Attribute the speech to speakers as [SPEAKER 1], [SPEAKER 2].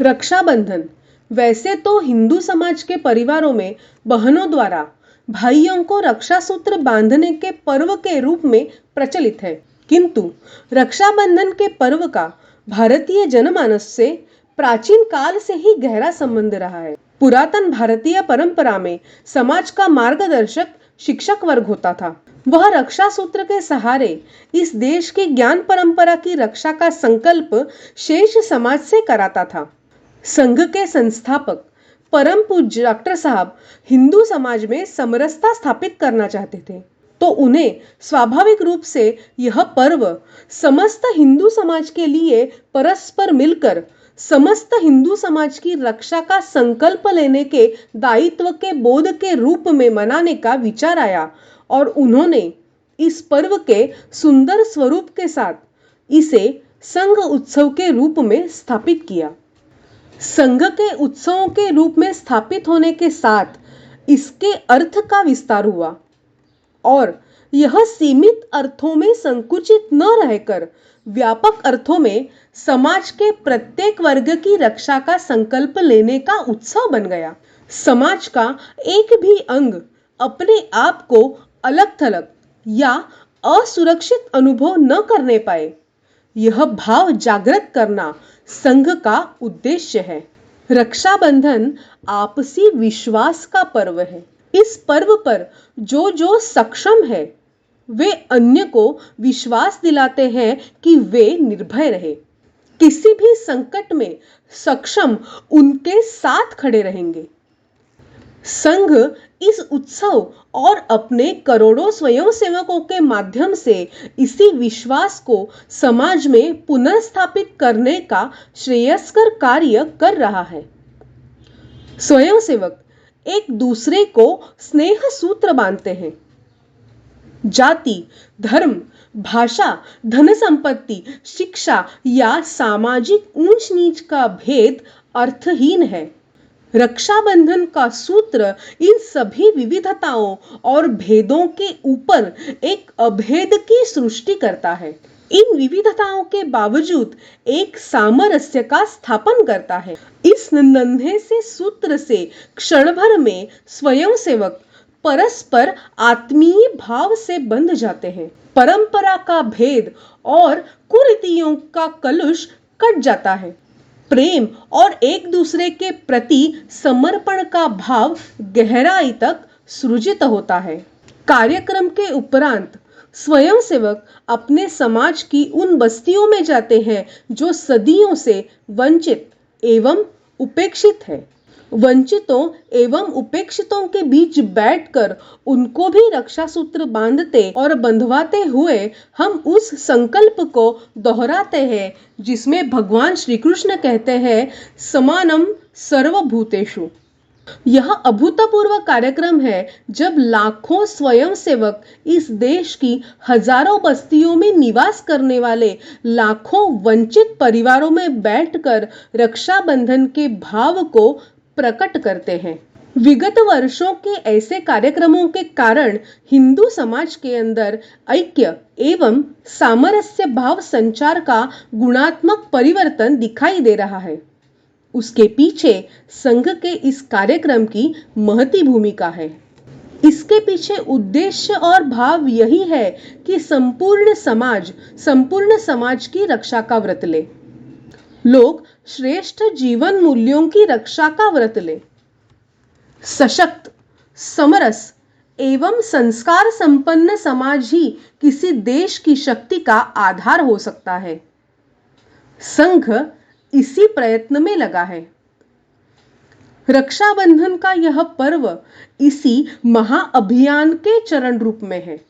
[SPEAKER 1] रक्षाबंधन वैसे तो हिंदू समाज के परिवारों में बहनों द्वारा भाइयों को रक्षा सूत्र बांधने के पर्व के रूप में प्रचलित है, किंतु रक्षाबंधन के पर्व का भारतीय जनमानस से प्राचीन काल से ही गहरा संबंध रहा है। पुरातन भारतीय परंपरा में समाज का मार्गदर्शक शिक्षक वर्ग होता था। वह रक्षा सूत्र के सहारे इस देश की ज्ञान परंपरा की रक्षा का संकल्प शेष समाज से कराता था। संघ के संस्थापक परम पूज्य डॉक्टर साहब हिंदू समाज में समरसता स्थापित करना चाहते थे, तो उन्हें स्वाभाविक रूप से यह पर्व समस्त हिंदू समाज के लिए परस्पर मिलकर समस्त हिंदू समाज की रक्षा का संकल्प लेने के दायित्व के बोध के रूप में मनाने का विचार आया और उन्होंने इस पर्व के सुंदर स्वरूप के साथ इसे संघ उत्सव के रूप में स्थापित किया। संघ के उत्सवों के रूप में स्थापित होने के साथ इसके अर्थ का विस्तार हुआ और यह सीमित अर्थों में संकुचित न रहकर व्यापक अर्थों में समाज के प्रत्येक वर्ग की रक्षा का संकल्प लेने का उत्सव बन गया। समाज का एक भी अंग अपने आप को अलग थलग या असुरक्षित अनुभव न करने पाए, यह भाव जागृत करना संघ का उद्देश्य है। रक्षाबंधन आपसी विश्वास का पर्व है। इस पर्व पर जो सक्षम है वे अन्य को विश्वास दिलाते हैं कि वे निर्भय रहे, किसी भी संकट में सक्षम उनके साथ खड़े रहेंगे। संघ इस उत्सव और अपने करोड़ों स्वयंसेवकों के माध्यम से इसी विश्वास को समाज में पुनर्स्थापित करने का श्रेयस्कर कार्य कर रहा है। स्वयंसेवक एक दूसरे को स्नेह सूत्र बांधते हैं। जाति, धर्म, भाषा, धन संपत्ति, शिक्षा या सामाजिक ऊंच नीच का भेद अर्थहीन है। रक्षाबंधन का सूत्र इन सभी विविधताओं और भेदों के ऊपर एक अभेद की सृष्टि करता है। इन विविधताओं के बावजूद एक सामरस्य का स्थापन करता है। इस नन्हे से सूत्र से क्षण भर में स्वयंसेवक परस्पर आत्मीय भाव से बंध जाते हैं। परंपरा का भेद और कुरीतियों का कलुष कट जाता है। प्रेम और एक दूसरे के प्रति समर्पण का भाव गहराई तक सृजित होता है। कार्यक्रम के उपरांत स्वयंसेवक अपने समाज की उन बस्तियों में जाते हैं जो सदियों से वंचित एवं उपेक्षित है। वंचितों एवं उपेक्षितों के बीच बैठकर उनको भी रक्षा सूत्र बांधते और बंधवाते हुए हम उस संकल्प को दोहराते हैं जिसमें भगवान श्री कृष्ण कहते हैं समानम सर्वभूतेषु। यह अभूतपूर्व कार्यक्रम है जब लाखों स्वयंसेवक इस देश की हजारों बस्तियों में निवास करने वाले लाखों वंचित परिवारों में बैठकर रक्षाबंधन के भाव को प्रकट करते हैं। विगत वर्षों के ऐसे कार्यक्रमों के कारण हिंदू समाज के अंदर ऐक्य एवं सामरस्य भाव संचार का गुणात्मक परिवर्तन दिखाई दे रहा है। उसके पीछे संघ के इस कार्यक्रम की महती भूमिका है। इसके पीछे उद्देश्य और भाव यही है कि संपूर्ण समाज की रक्षा का व्रत ले। लोग श्रेष्ठ जीवन मूल्यों की रक्षा का व्रत ले। सशक्त, समरस एवं संस्कार संपन्न समाज ही किसी देश की शक्ति का आधार हो सकता है। संघ इसी प्रयत्न में लगा है। रक्षाबंधन का यह पर्व इसी महाअभियान के चरण रूप में है।